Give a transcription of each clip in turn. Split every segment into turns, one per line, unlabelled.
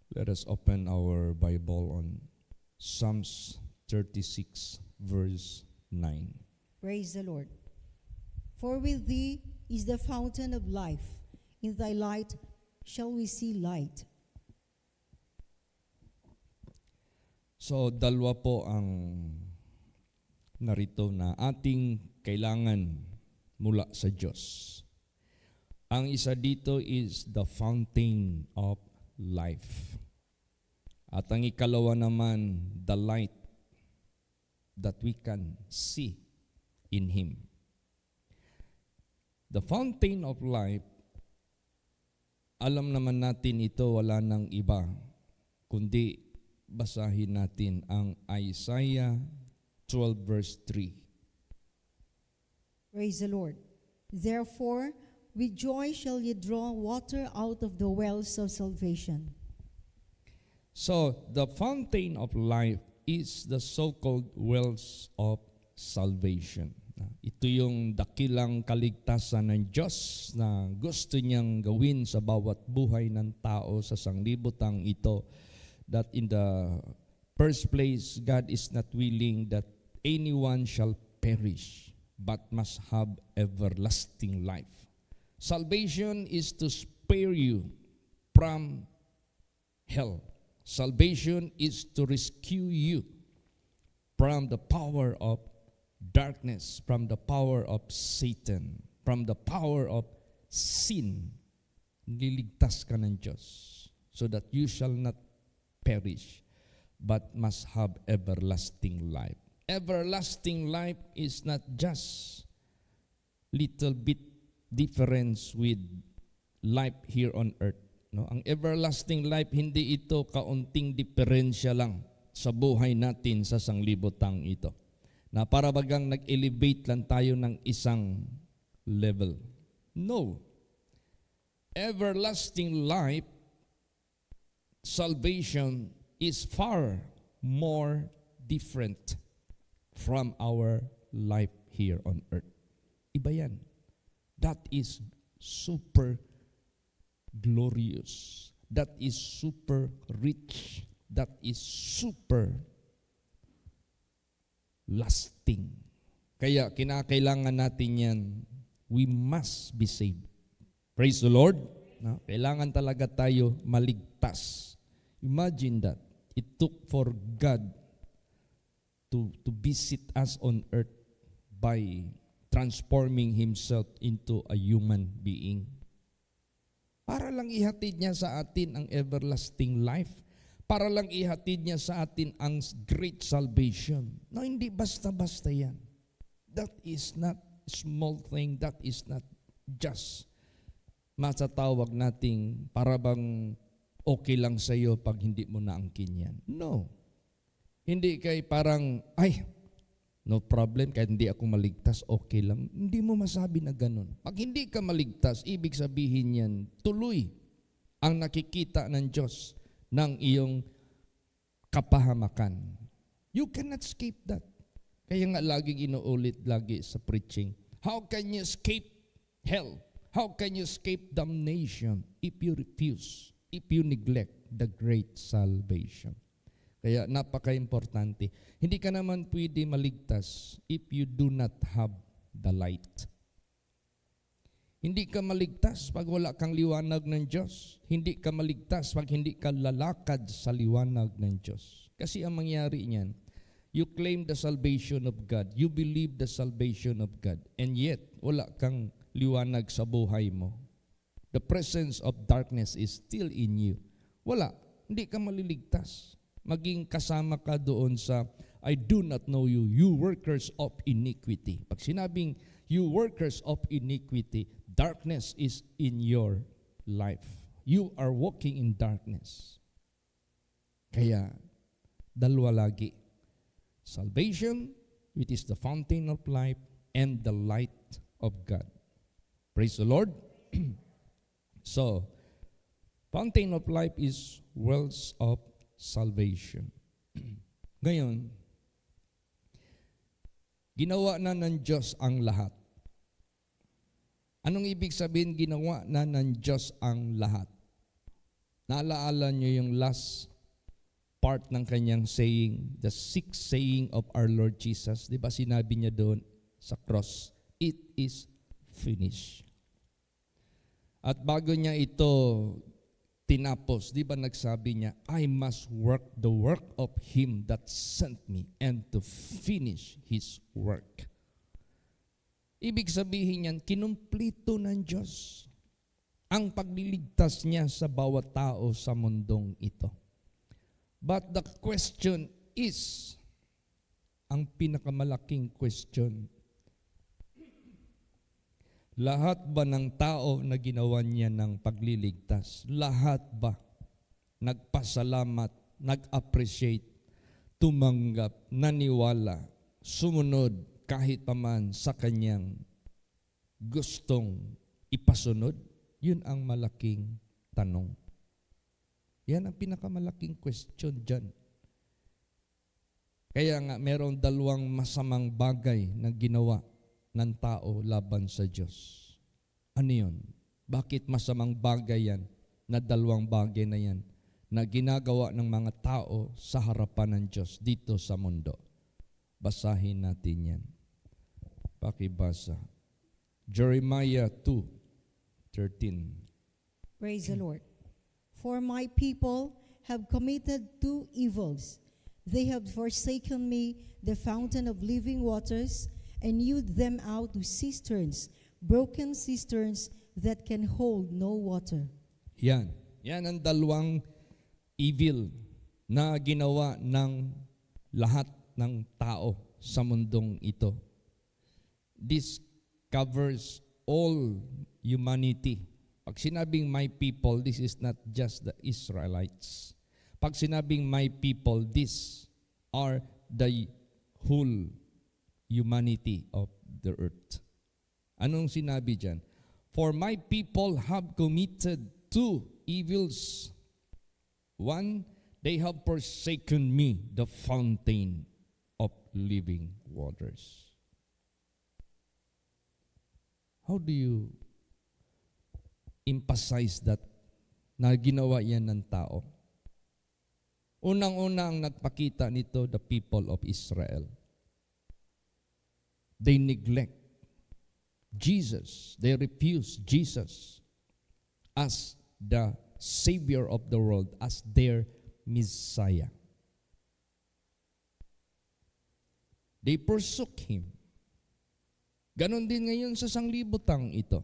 Let us open our Bible on Psalms 36, verse 9.
Praise the Lord. For with thee is the fountain of life. In thy light shall we see light.
So, dalawa po ang narito na ating kailangan mula sa Diyos. Ang isa dito is the fountain of life. At ang ikalawa naman, the light that we can see in Him. The fountain of life, alam naman natin ito, wala nang iba, kundi basahin natin ang Isaiah 12 verse 3.
Praise the Lord. Therefore, with joy shall ye draw water out of the wells of salvation.
So, the fountain of life is the so-called wells of salvation. Ito yung dakilang kaligtasan ng Diyos na gusto niyang gawin sa bawat buhay ng tao sa sanglibutang ito. That in the first place, God is not willing that anyone shall perish, but must have everlasting life. Salvation is to spare you from hell. Salvation is to rescue you from the power of darkness, from the power of Satan, from the power of sin. Liligtas ka ng Diyos so that you shall not perish, but must have everlasting life. Everlasting life is not just little bit difference with life here on earth. No, ang everlasting life, hindi ito kaunting diferensya lang sa buhay natin sa sanglibutang ito. Na para bagang nag-elevate lang tayo ng isang level. No. Everlasting life, salvation is far more different from our life here on earth. Iba yan. That is super glorious. That is super rich. That is super lasting. Kaya kinakailangan natin yan. We must be saved. Praise the Lord. No? Kailangan talaga tayo maligtas. Imagine that. It took for God to visit us on earth by transforming Himself into a human being. Para lang ihatid niya sa atin ang everlasting life. Para lang ihatid niya sa atin ang great salvation. No, hindi basta-basta yan. That is not small thing. That is not just matatawag nating para bang okay lang sa iyo pag hindi mo naangkin yan. No. Hindi kay parang, ay, no problem, kahit hindi ako maligtas, okay lang. Hindi mo masabi na ganun. Pag hindi ka maligtas, ibig sabihin yan, tuloy ang nakikita ng Diyos ng iyong kapahamakan. You cannot escape that. Kaya nga laging inuulit lagi sa preaching, how can you escape hell? How can you escape damnation if you refuse, if you neglect the great salvation? Kaya napaka-importante. Hindi ka naman pwede maligtas if you do not have the light. Hindi ka maligtas pag wala kang liwanag ng Diyos. Hindi ka maligtas pag hindi ka lalakad sa liwanag ng Diyos. Kasi ang mangyari niyan, you claim the salvation of God. You believe the salvation of God. And yet, wala kang liwanag sa buhay mo. The presence of darkness is still in you. Wala. Hindi ka maliligtas. Maging kasama ka doon sa, I do not know you, you workers of iniquity. Pag sinabing, you workers of iniquity, darkness is in your life. You are walking in darkness. Kaya, dalawa lagi. Salvation, which is the fountain of life, and the light of God. Praise the Lord. So, fountain of life is wells of salvation. Ngayon, ginawa na ng Diyos ang lahat. Anong ibig sabihin ginawa na ng Diyos ang lahat? Naalaala niyo yung last part ng kanyang saying, the sixth saying of our Lord Jesus. Di ba sinabi niya doon sa cross, it is finished. At bago niya ito tinapos, di ba nagsabi niya, I must work the work of Him that sent me and to finish His work. Ibig sabihin yan, kinumplito ng Diyos ang pagliligtas niya sa bawat tao sa mundong ito. But the question is, ang pinakamalaking question, lahat ba ng tao na ginawa niya ng pagliligtas, lahat ba nagpasalamat, nag-appreciate, tumanggap, naniwala, sumunod kahit paman sa kanyang gustong ipasunod? Yun ang malaking tanong. Yan ang pinakamalaking question dyan. Kaya nga, merong dalawang masamang bagay na ginawa ng tao laban sa Diyos. Ano yun? Bakit masamang bagay yan na dalawang bagay na yan na ginagawa ng mga tao sa harapan ng Diyos dito sa mundo? Basahin natin yan. Pakibasa. Jeremiah 2:13.
Praise the Lord. For my people have committed two evils. They have forsaken me, the fountain of living waters, and hewed them out to cisterns, broken cisterns that can hold no water.
Yan. Yan ang dalawang evil na ginawa ng lahat ng tao sa mundong ito. This covers all humanity. Pag sinabing my people, this is not just the Israelites. Pag sinabing my people, these are the whole humanity of the earth. Anong sinabi dyan? For my people have committed two evils. One, they have forsaken me, the fountain of living waters. How do you emphasize that na ginawa yan ng tao? Unang-una ang nagpakita nito, the people of Israel. They neglect Jesus. They refuse Jesus as the Savior of the world, as their Messiah. They forsook Him. Ganon din ngayon sa sanglibutang ito.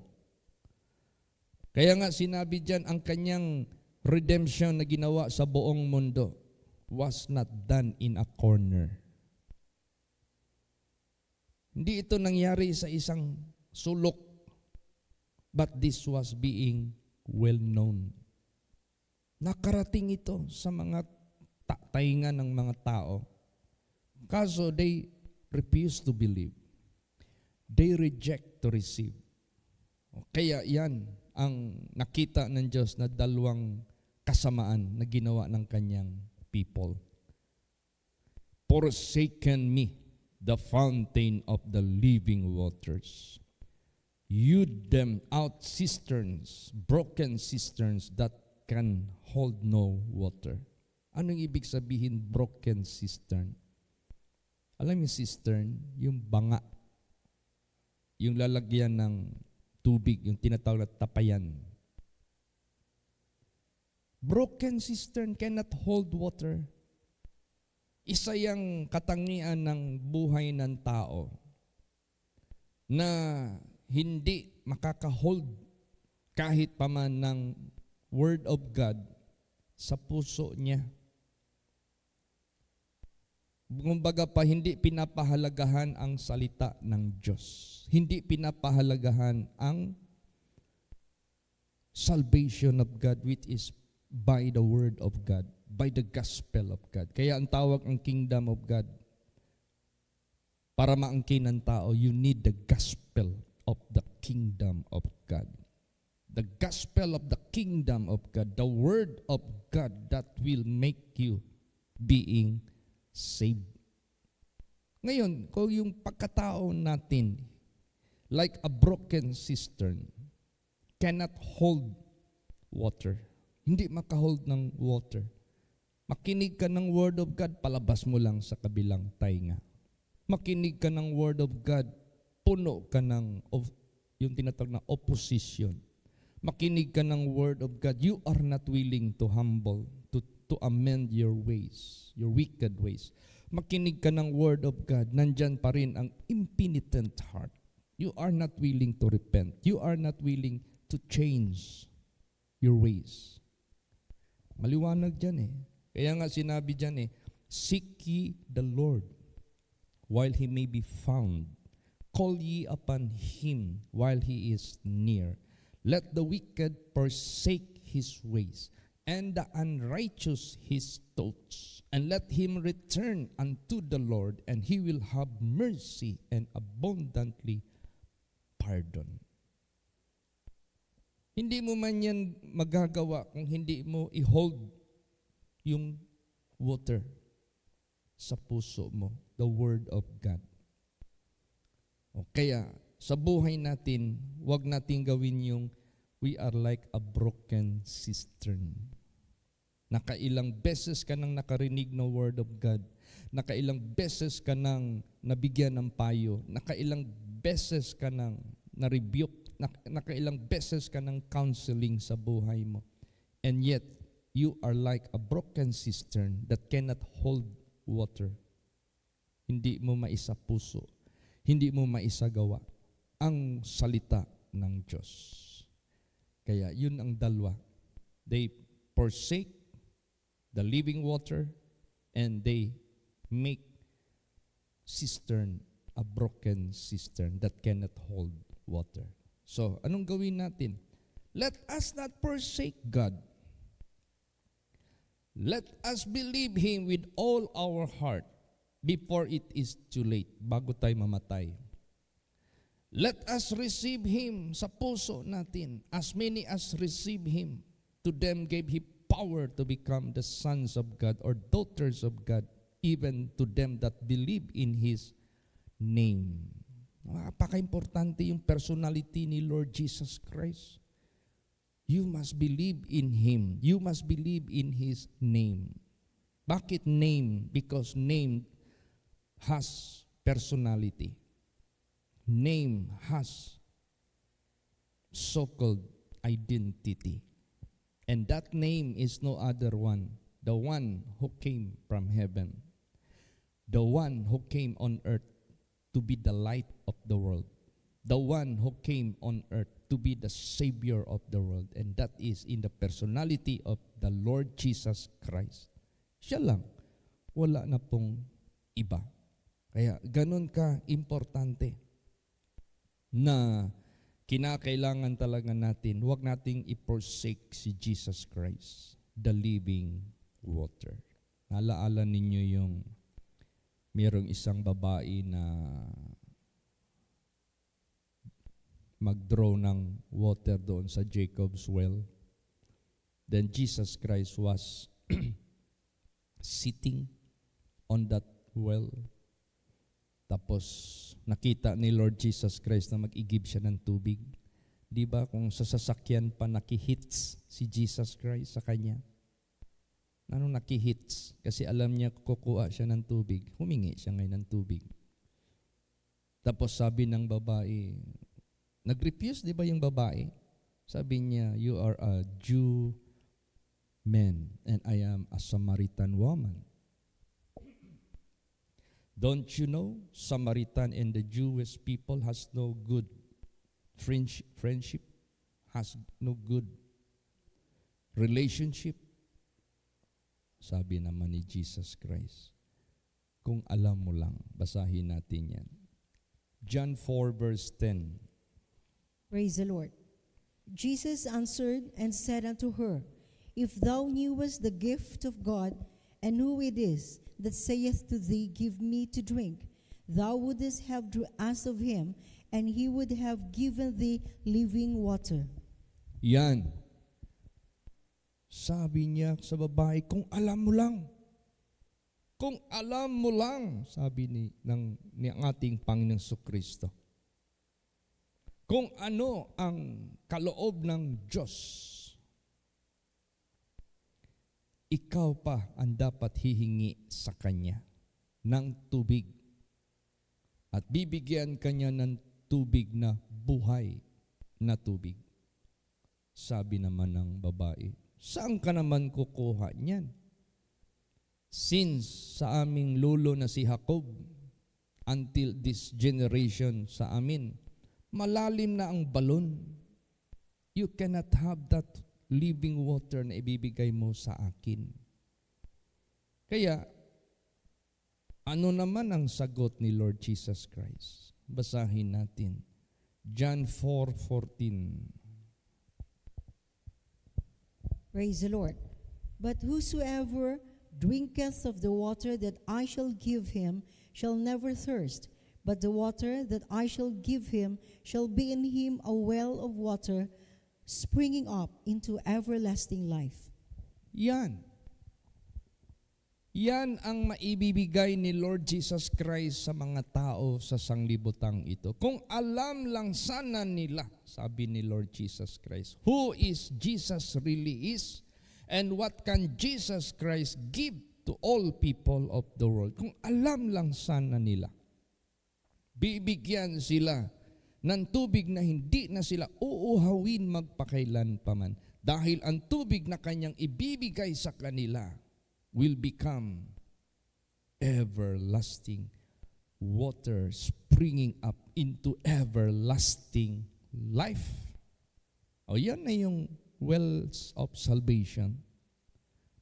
Kaya nga sinabi dyan, ang kanyang redemption na ginawa sa buong mundo was not done in a corner. Hindi ito nangyari sa isang sulok, but this was being well known. Nakarating ito sa mga taingan ng mga tao. Kaso they refuse to believe. They reject to receive. Kaya yan ang nakita ng Diyos na dalawang kasamaan na ginawa ng kanyang people. Forsaken me, the fountain of the living waters. Hewed them out cisterns, broken cisterns that can hold no water. Anong ibig sabihin broken cistern? Alam niyo cistern, yung banga. Yung lalagyan ng tubig, yung tinatawag na tapayan. Broken cistern cannot hold water. Isa yung katangian ng buhay ng tao na hindi makaka-hold kahit paman ng Word of God sa puso niya. Kumbaga pa, hindi pinapahalagahan ang salita ng Diyos. Hindi pinapahalagahan ang salvation of God, which is by the Word of God, by the gospel of God. Kaya ang tawag ang kingdom of God, para maangkin ng tao, you need the gospel of the kingdom of God. The gospel of the kingdom of God, the Word of God that will make you being saved. Ngayon, kung yung pagkatao natin, like a broken cistern, cannot hold water. hindi makahold ng water. Makinig ka ng Word of God, palabas mo lang sa kabilang tainga. Makinig ka ng Word of God, puno ka ng yung tinatawag na opposition. Makinig ka ng Word of God, you are not willing to humble, to amend your ways, your wicked ways. Makinig ka ng Word of God, nandyan pa rin ang impenitent heart. You are not willing to repent. You are not willing to change your ways. Maliwanag dyan eh. Kaya nga sinabi dyan eh, seek ye the Lord while He may be found. Call ye upon Him while He is near. Let the wicked forsake his ways, and the unrighteous his thoughts. And let him return unto the Lord, and He will have mercy and abundantly pardon. Hindi mo man yan magagawa kung hindi mo i-hold yung water sa puso mo, the Word of God. O kaya, sa buhay natin, wag nating gawin yung we are like a broken cistern. Nakailang beses ka nang nakarinig ng Word of God. Nakailang beses ka nang nabigyan ng payo. Nakailang beses ka nang na-rebuke. Nakailang beses ka ng counseling sa buhay mo. And yet, you are like a broken cistern that cannot hold water. Hindi mo maisapuso. Hindi mo maisagawa ang salita ng Diyos. Kaya yun ang dalawa. They forsake the living water and they make cistern a broken cistern that cannot hold water. So, anong gawin natin? Let us not forsake God. Let us believe Him with all our heart before it is too late, bago tayo mamatay. Let us receive Him sa puso natin. As many as receive Him, to them gave He power to become the sons of God or daughters of God, even to them that believe in His name. Napaka-importante yung personality ni Lord Jesus Christ. You must believe in Him. You must believe in His name. Bakit name? Because name has personality. Name has so-called identity. And that name is no other one, the one who came from heaven, the one who came on earth to be the light of the world, the one who came on earth to be the Savior of the world, and that is in the personality of the Lord Jesus Christ. Siya lang, wala na pong iba. Kaya ganun ka importante na kinakailangan talaga natin, huwag nating i-forsake si Jesus Christ, the living water. Nalaala ninyo yung mayroong isang babae na mag-draw ng water doon sa Jacob's well. Then Jesus Christ was sitting on that well. Tapos nakita ni Lord Jesus Christ na mag-igib siya ng tubig. Di ba kung sa sasakyan pa nakihits si Jesus Christ sa kanya? Anong nakihits? Kasi alam niya kukuha siya ng tubig. Humingi siya ngayon ng tubig. Tapos sabi ng babae, nag-refuse di ba yung babae? Sabi niya, you are a Jew man and I am a Samaritan woman. Don't you know, Samaritan and the Jewish people has no good friendship, has no good relationship? Sabi naman ni Jesus Christ, kung alam mo lang, basahin natin yan. John 4 verse 10.
Praise the Lord. Jesus answered and said unto her, If thou knewest the gift of God, and who it is that saith to thee, Give me to drink, thou wouldest have asked of him, and he would have given thee living water.
Yan. Sabi niya sa babae, kung alam mo lang. Kung alam mo lang, sabi ni ating Panginoong Kristo. Kung ano ang kaloob ng Diyos ikaw pa ang dapat hihingi sa Kanya ng tubig. At bibigyan Kanya ng tubig na buhay na tubig. Sabi naman ng babae, saan ka naman kukuha niyan? Since sa aming lolo na si Jacob, until this generation sa amin, malalim na ang balon. You cannot have that living water na ibibigay mo sa akin. Kaya, ano naman ang sagot ni Lord Jesus Christ? Basahin natin. John 4:14.
Praise the Lord. But whosoever drinketh of the water that I shall give him shall never thirst, but the water that I shall give him shall be in him a well of water springing up into everlasting life.
Yan. Yan ang maibibigay ni Lord Jesus Christ sa mga tao sa sanglibutang ito. Kung alam lang sana nila, sabi ni Lord Jesus Christ, who is Jesus really is, and what can Jesus Christ give to all people of the world. Kung alam lang sana nila, bibigyan sila ng tubig na hindi na sila uuhawin magpakailan paman. Dahil ang tubig na kanyang ibibigay sa kanila will become everlasting water springing up into everlasting life. O yan na yung wells of salvation.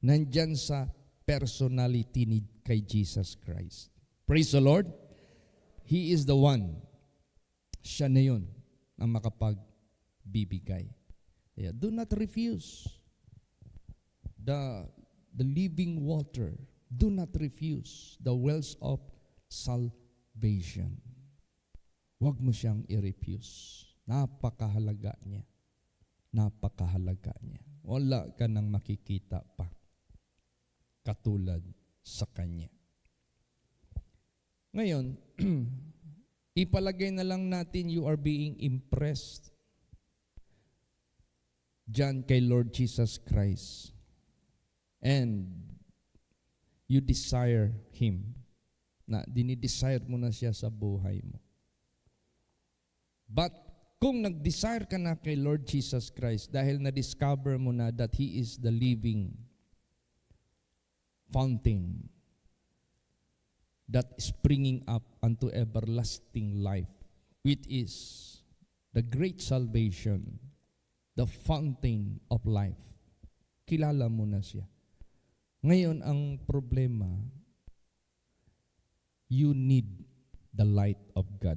Nandyan sa personality ni kay Jesus Christ. Praise the Lord. He is the one. Siya na yun ang makapagbibigay. Kaya do not refuse the living water. Do not refuse the wells of salvation. Huwag mo siyang i-refuse. Napakahalaga niya. Napakahalaga niya. Wala ka nang makikita pa katulad sa Kanya. Ngayon, ipalagay na lang natin you are being impressed diyan kay Lord Jesus Christ. And you desire Him. Na dinidesire mo na siya sa buhay mo. But kung nag-desire ka na kay Lord Jesus Christ dahil na-discover mo na that He is the living fountain that is springing up unto everlasting life, which is the great salvation, the fountain of life. Kilala mo na siya. Ngayon, ang problema, you need the light of God.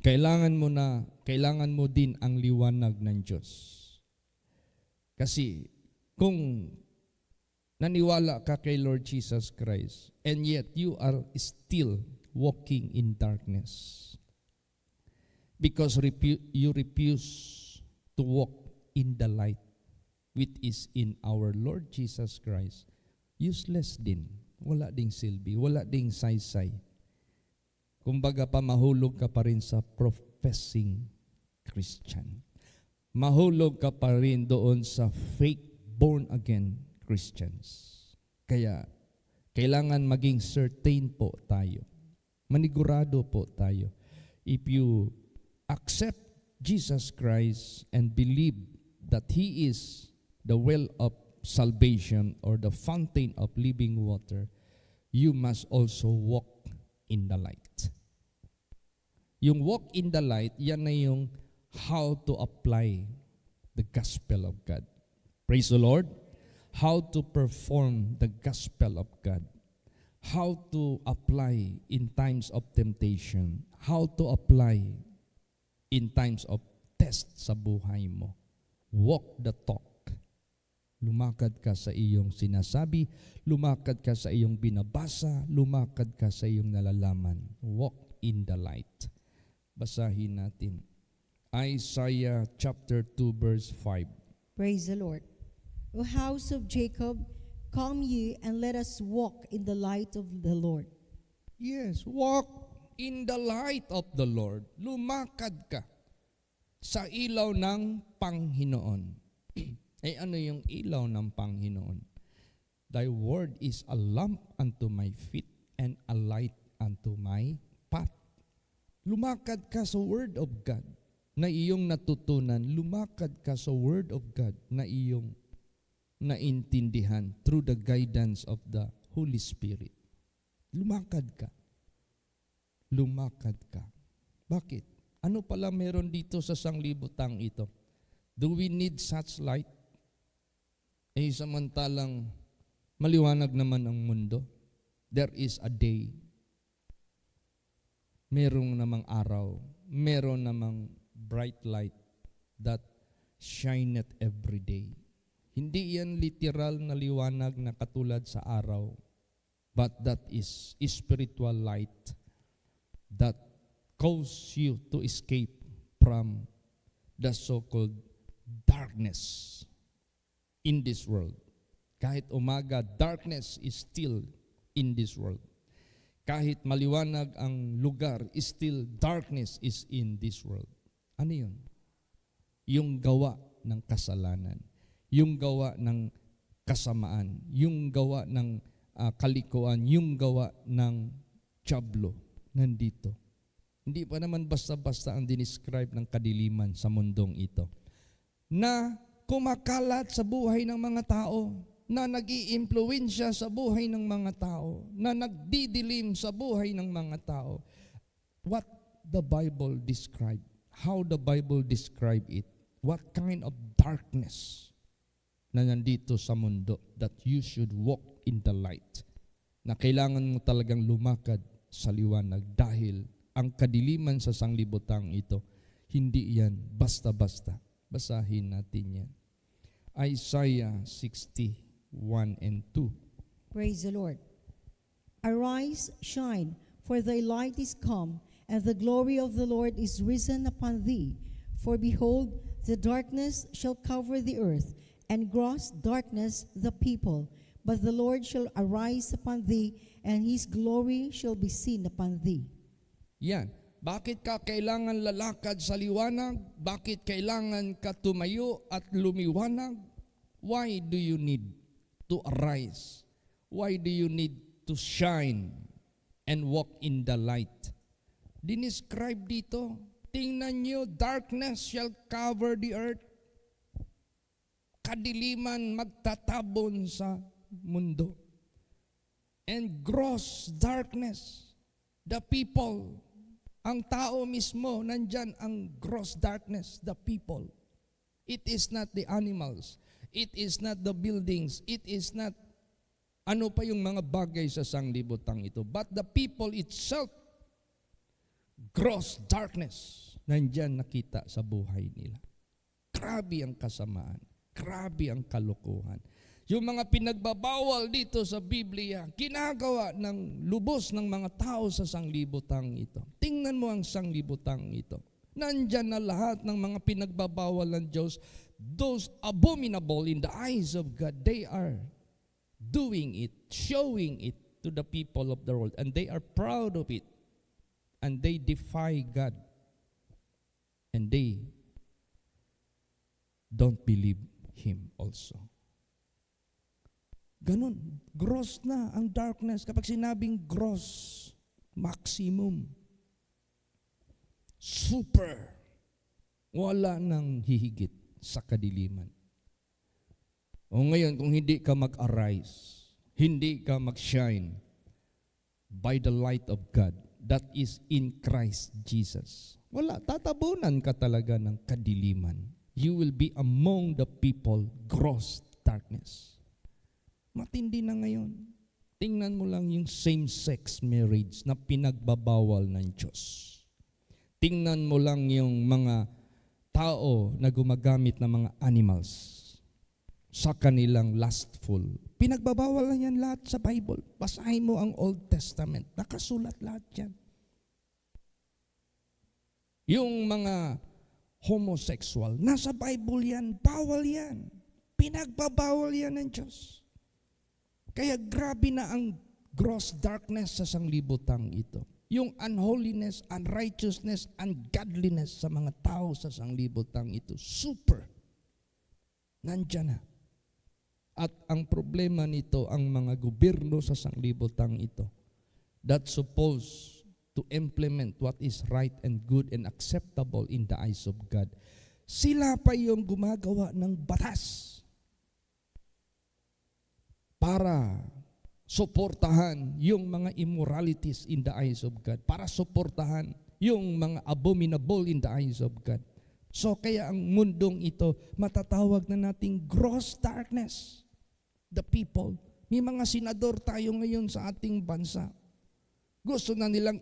Kailangan mo din ang liwanag ng Diyos. Kasi kung naniwala ka kay Lord Jesus Christ and yet you are still walking in darkness because you refuse to walk in the light which is in our Lord Jesus Christ, useless din. Wala ding silbi, wala ding saysay. Kumbaga pa, mahulog ka pa rin sa professing Christian. Mahulog ka pa rin doon sa fake born-again Christians. Kaya, kailangan maging certain po tayo. Manigurado po tayo. If you accept Jesus Christ and believe that He is the well of salvation or the fountain of living water, you must also walk in the light. Yung walk in the light, yan na yung how to apply the gospel of God. Praise the Lord. How to perform the gospel of God. How to apply in times of temptation. How to apply in times of test sa buhay mo. Walk the talk. Lumakad ka sa iyong sinasabi, lumakad ka sa iyong binabasa, lumakad ka sa iyong nalalaman. Walk in the light. Basahin natin. Isaiah chapter 2 verse 5.
Praise the Lord. O house of Jacob, come ye and let us walk in the light of the Lord.
Yes, walk in the light of the Lord. Lumakad ka sa ilaw ng Panginoon. Eh ano yung ilaw ng Panginoon? Thy word is a lamp unto my feet and a light unto my path. Lumakad ka sa word of God na iyong natutunan. Lumakad ka sa word of God na iyong naintindihan through the guidance of the Holy Spirit. Lumakad ka. Lumakad ka. Bakit? Ano pala meron dito sa sanglibutang ito? Do we need such light? Samantalang maliwanag naman ang mundo. There is a day. Merong namang araw. Meron namang bright light that shineth every day. Hindi yan literal na liwanag na katulad sa araw, but that is spiritual light that cause you to escape from the so-called darkness in this world. Kahit umaga, darkness is still in this world. Kahit maliwanag ang lugar, still darkness is in this world. Ano yun? Yung gawa ng kasalanan, yung gawa ng kasamaan, yung gawa ng kalikuan, yung gawa ng tiyablo, nandito. Hindi pa naman basta-basta ang dinescribe ng kadiliman sa mundong ito. Na kumakalat sa buhay ng mga tao, na nag-iimpluwensya sa buhay ng mga tao, na nagdidilim sa buhay ng mga tao. What the Bible describe, how the Bible describe it, what kind of darkness na nandito sa mundo that you should walk in the light, na kailangan mo talagang lumakad sa liwanag dahil ang kadiliman sa sanglibutang ito, hindi yan basta-basta. Basahin natin yan. Isaiah 60:1 and 2.
Praise the Lord. Arise, shine, for thy light is come, and the glory of the Lord is risen upon thee. For behold, the darkness shall cover the earth, and gross darkness the people. But the Lord shall arise upon thee, and his glory shall be seen upon thee.
Yan. Bakit ka kailangan lalakad sa liwanag? Bakit kailangan ka tumayo at lumiwanag? Why do you need to arise? Why do you need to shine and walk in the light? Dinescribe dito, tingnan nyo, darkness shall cover the earth. Kadiliman magtatabon sa mundo. And gross darkness, the people, ang tao mismo, nandyan ang gross darkness, the people. It is not the animals. It is not the buildings. It is not ano pa yung mga bagay sa sanglibutang ito. But the people itself, gross darkness, nandyan nakita sa buhay nila. Grabe ang kasamaan. Grabe ang kalokohan. Yung mga pinagbabawal dito sa Biblia, ginagawa ng lubos ng mga tao sa sanglibutang ito. Tingnan mo ang sanglibutang ito. Nandyan na lahat ng mga pinagbabawal ng Diyos. Those abominable in the eyes of God, they are doing it, showing it to the people of the world. And they are proud of it. And they defy God. And they don't believe Him also. Ganun, gross na ang darkness. Kapag sinabing gross, maximum, super, wala nang hihigit sa kadiliman. O ngayon, kung hindi ka mag-arise, hindi ka mag-shine by the light of God that is in Christ Jesus, wala, tatabunan ka talaga ng kadiliman. You will be among the people, gross darkness. Matindi na ngayon. Tingnan mo lang yung same-sex marriage na pinagbabawal ng Diyos. Tingnan mo lang yung mga tao na gumagamit ng mga animals sa kanilang lustful. Pinagbabawal na yan lahat sa Bible. Basahin mo ang Old Testament. Nakasulat lahat yan. Yung mga homosexual, nasa Bible yan. Bawal yan. Pinagbabawal yan ng Diyos. Kaya grabe na ang gross darkness sa sanglibutang ito. Yung unholiness, unrighteousness, ungodliness sa mga tao sa sanglibutang ito. Super. Nandyan na. At ang problema nito, ang mga gobyerno sa sanglibotang ito that supposed to implement what is right and good and acceptable in the eyes of God. Sila pa yung gumagawa ng batas para suportahan yung mga immoralities in the eyes of God, para suportahan yung mga abominable in the eyes of God. So kaya ang mundong ito, matatawag na nating gross darkness. The people, may mga senador tayo ngayon sa ating bansa. Gusto na nilang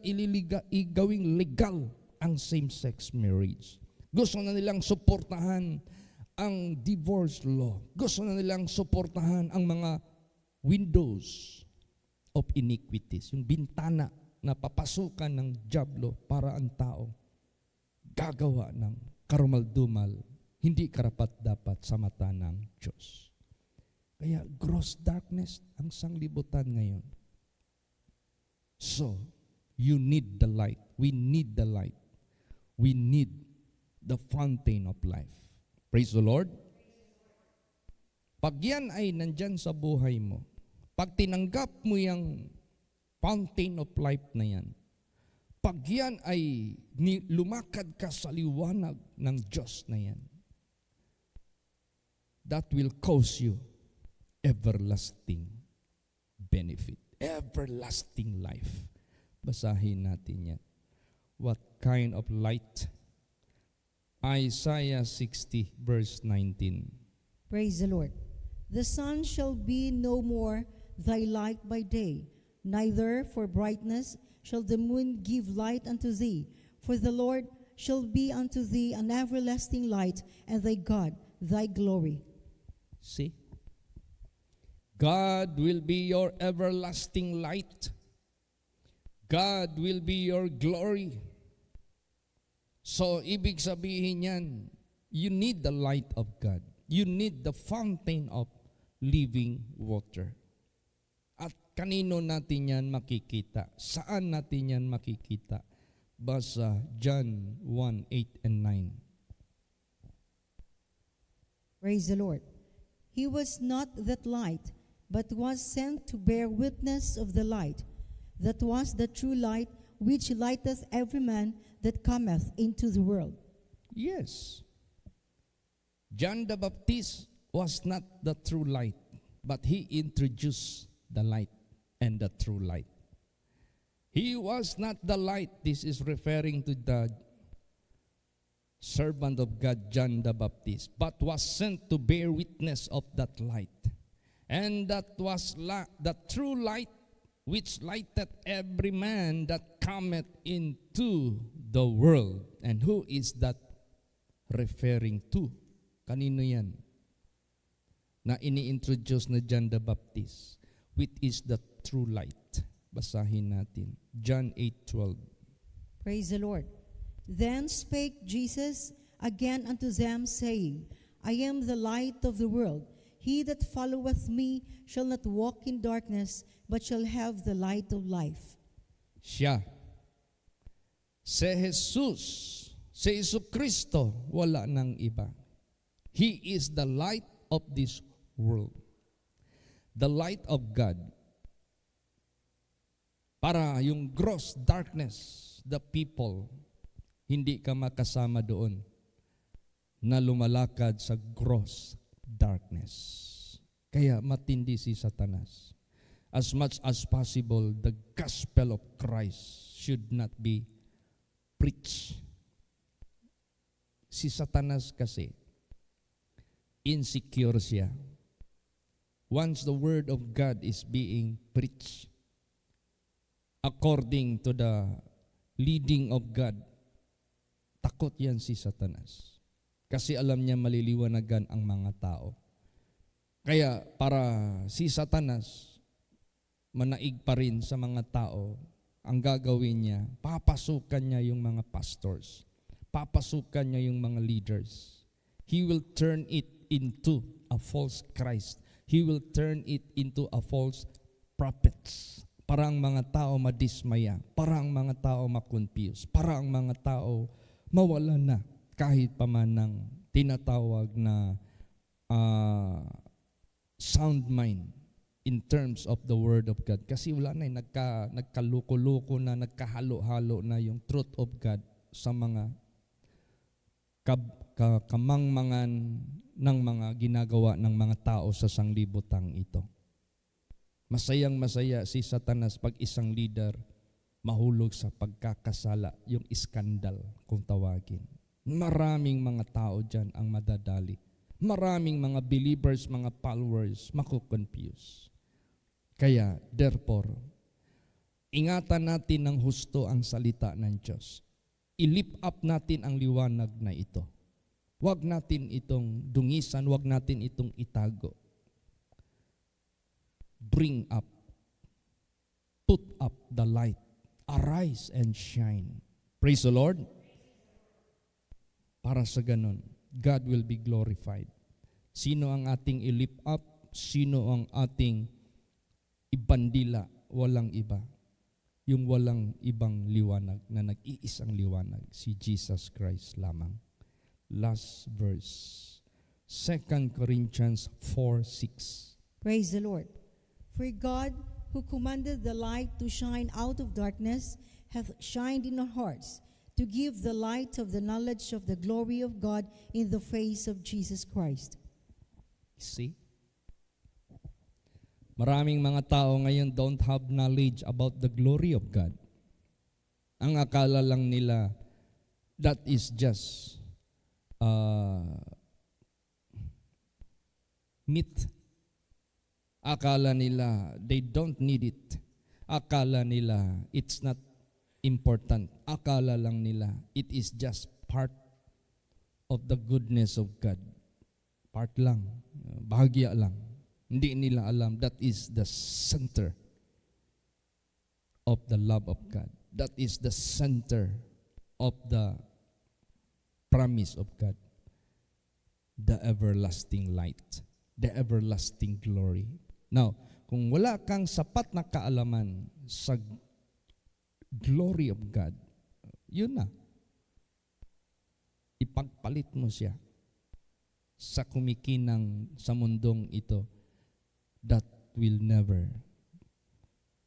gawing legal ang same-sex marriage. Gusto na nilang suportahan ang divorce law. Gusto na nilang suportahan ang mga windows of iniquities, yung bintana na papasukan ng dyablo para ang tao gagawa ng karumal-dumal, hindi karapat-dapat sa mata ng Diyos. Kaya gross darkness ang sanglibutan ngayon. So, you need the light. We need the light. We need the fountain of life. Praise the Lord. Pag yan ay nandyan sa buhay mo, pag tinanggap mo yung fountain of life na yan, pag yan ay lumakad ka sa liwanag ng Diyos na yan, that will cause you everlasting benefit, everlasting life. Basahin natin yan. What kind of light? Isaiah 60 verse 19.
Praise the Lord. The sun shall be no more thy light by day, neither for brightness shall the moon give light unto thee. For the Lord shall be unto thee an everlasting light, and thy God thy glory.
See? God will be your everlasting light. God will be your glory. So, ibig sabihin yan, you need the light of God. You need the fountain of living water. At kanino natin yan makikita? Saan natin yan makikita? Basa John 1:8 and 9.
Praise the Lord. He was not that light, but was sent to bear witness of the light. That was the true light, which lighteth every man that cometh into the world.
Yes. John the Baptist was not the true light, but he introduced the light and the true light. He was not the light. This is referring to the servant of God, John the Baptist, but was sent to bear witness of that light. And that was the true light, which lighteth every man that cometh into the world. And who is that referring to? Kanino yan? Na ini-introduce na John the Baptist, which is the true light. Basahin natin. John 8:12.
Praise the Lord. Then spake Jesus again unto them, saying, I am the light of the world. He that followeth me shall not walk in darkness, but shall have the light of life.
Siya. Si Jesus, si Jesucristo, wala nang iba. He is the light of this world. The light of God. Para yung gross darkness, the people, hindi ka makasama doon na lumalakad sa gross darkness. Kaya matindi si Satanas. As much as possible, the gospel of Christ should not be preached. Si Satanas kasi, insecure siya. Once the word of God is being preached according to the leading of God, takot yan si Satanas. Kasi alam niya maliliwanagan ang mga tao. Kaya para si Satanas manaig pa rin sa mga tao, ang gagawin niya, papasukan niya yung mga pastors. Papasukan niya yung mga leaders. He will turn it into a false Christ. He will turn it into a false prophets. Para ang mga tao madismaya, para ang mga tao makonfuse, para ang mga tao mawala na kahit pa man ng tinatawag na sound mind in terms of the Word of God. Kasi wala na, nagkaluko-luko na, nagkahalo-halo na yung truth of God sa mga kamangmangan ng mga ginagawa ng mga tao sa sanglibutang ito. Masayang-masaya si Satanas pag isang leader mahulog sa pagkakasala, yung iskandal kung tawagin. Maraming mga tao dyan ang madadali. Maraming mga believers, mga followers, makukonfuse. Kaya, therefore, ingatan natin ng husto ang salita ng Diyos. I-lift up natin ang liwanag na ito. Huwag natin itong dungisan, huwag natin itong itago. Bring up, put up the light, arise and shine. Praise the Lord. Para sa ganun, God will be glorified. Sino ang ating i-lift up? Sino ang ating ibandila? Walang iba. Yung walang ibang liwanag na nag-iisang liwanag, si Jesus Christ lamang. Last verse, 2 Corinthians 4:6.
Praise the Lord. For God, who commanded the light to shine out of darkness, hath shined in our hearts, to give the light of the knowledge of the glory of God in the face of Jesus Christ.
See? Maraming mga tao ngayon don't have knowledge about the glory of God. Ang akala lang nila, that is just myth. Akala nila, they don't need it. Akala nila, it's not important. Akala lang nila, it is just part of the goodness of God. Part lang, bahagya lang. Hindi nila alam, that is the center of the love of God. That is the center of the promise of God. The everlasting light, the everlasting glory. Now, kung wala kang sapat na kaalaman sa glory of God, yun na. Ipagpalit mo siya sa kumikinang sa mundong ito, that will never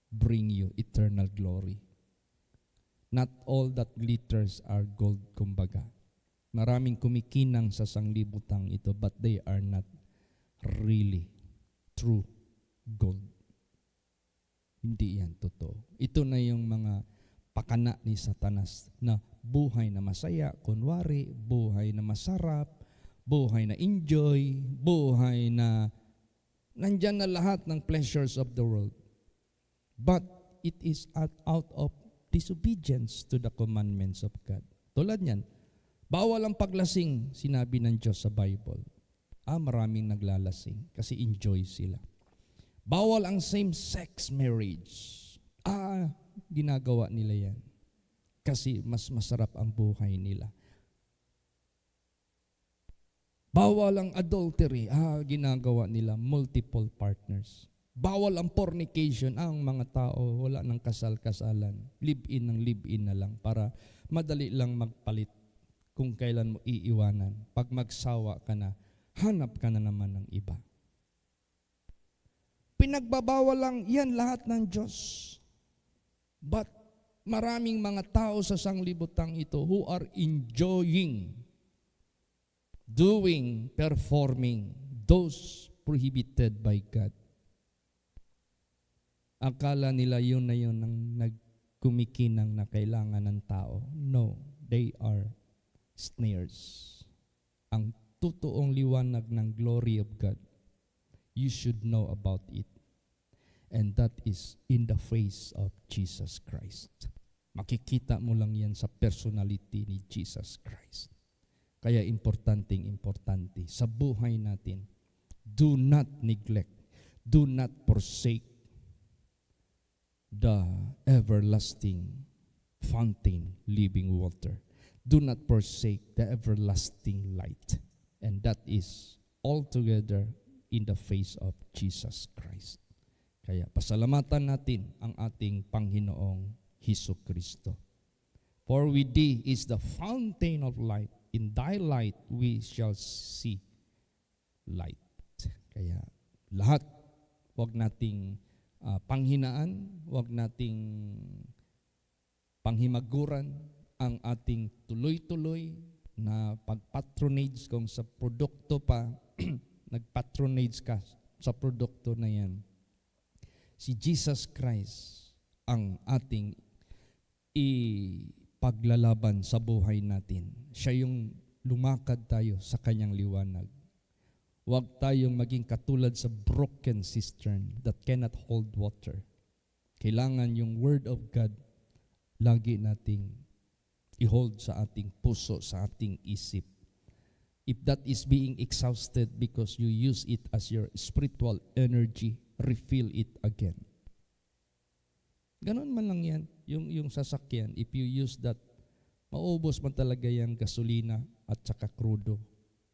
bring you eternal glory. Not all that glitters are gold, kumbaga. Maraming kumikinang sa sanglibutang ito, but they are not really true gold. Hindi yan totoo. Ito na yung mga pakana ni Satanas na buhay na masaya, kunwari, buhay na masarap, buhay na enjoy, buhay na nandyan na lahat ng pleasures of the world. But it is out of disobedience to the commandments of God. Tulad niyan, bawal ang paglasing, sinabi ng Diyos sa Bible. Maraming naglalasing kasi enjoy sila. Bawal ang same-sex marriage. Ginagawa nila yan kasi mas masarap ang buhay nila. Bawal ang adultery. Ginagawa nila multiple partners. Bawal ang fornication. Ang mga tao wala ng kasal-kasalan. Live-in ng live-in na lang para madali lang magpalit kung kailan mo iiwanan. Pag magsawa ka na, hanap ka na naman ng iba. Pinagbabawal lang yan lahat ng Diyos. But maraming mga tao sa sanglibutang ito who are enjoying, doing, performing those prohibited by God. Akala nila yun na yun ang nagkumikinang na kailangan ng tao. No, they are snares. Ang totoong liwanag ng glory of God, you should know about it. And that is in the face of Jesus Christ. Makikita mo lang yan sa personality ni Jesus Christ. Kaya importante sa buhay natin, do not neglect, do not forsake the everlasting fountain, living water. Do not forsake the everlasting light. And that is altogether in the face of Jesus Christ. Kaya pasalamatan natin ang ating Panginoong Hesukristo. For with thee is the fountain of light. In thy light we shall see light. Kaya lahat. Huwag nating panghinaan, huwag nating panghimaguran ang ating tuloy-tuloy na pagpatronage kung sa produkto pa, nagpatronage ka sa produkto na yan. Si Jesus Christ ang ating ipaglalaban sa buhay natin. Siya yung lumakad tayo sa kanyang liwanag. Huwag tayong maging katulad sa broken cistern that cannot hold water. Kailangan yung Word of God lagi nating i-hold sa ating puso, sa ating isip. If that is being exhausted because you use it as your spiritual energy, refill it again. Ganon man lang yan, yung sasakyan. If you use that, maubos man talaga yung gasolina at saka krudo.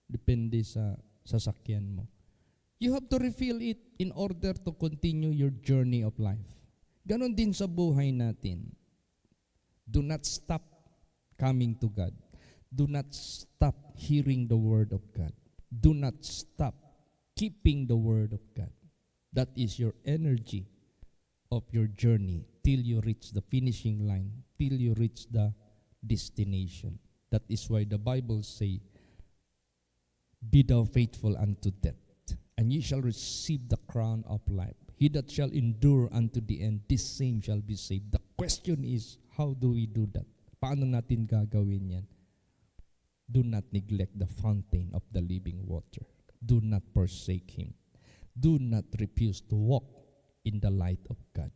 Depende sa sasakyan mo. You have to refill it in order to continue your journey of life. Ganon din sa buhay natin. Do not stop coming to God. Do not stop hearing the Word of God. Do not stop keeping the Word of God. That is your energy of your journey till you reach the finishing line, till you reach the destination. That is why the Bible say, be thou faithful unto death, and ye shall receive the crown of life. He that shall endure unto the end, this same shall be saved. The question is, how do we do that? Paano natin gagawin yan? Do not neglect the fountain of the living water. Do not forsake Him. Do not refuse to walk in the light of God.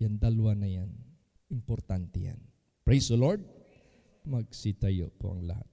Yan dalawa na yan. Importante yan. Praise the Lord. Magsitayo po ang lahat.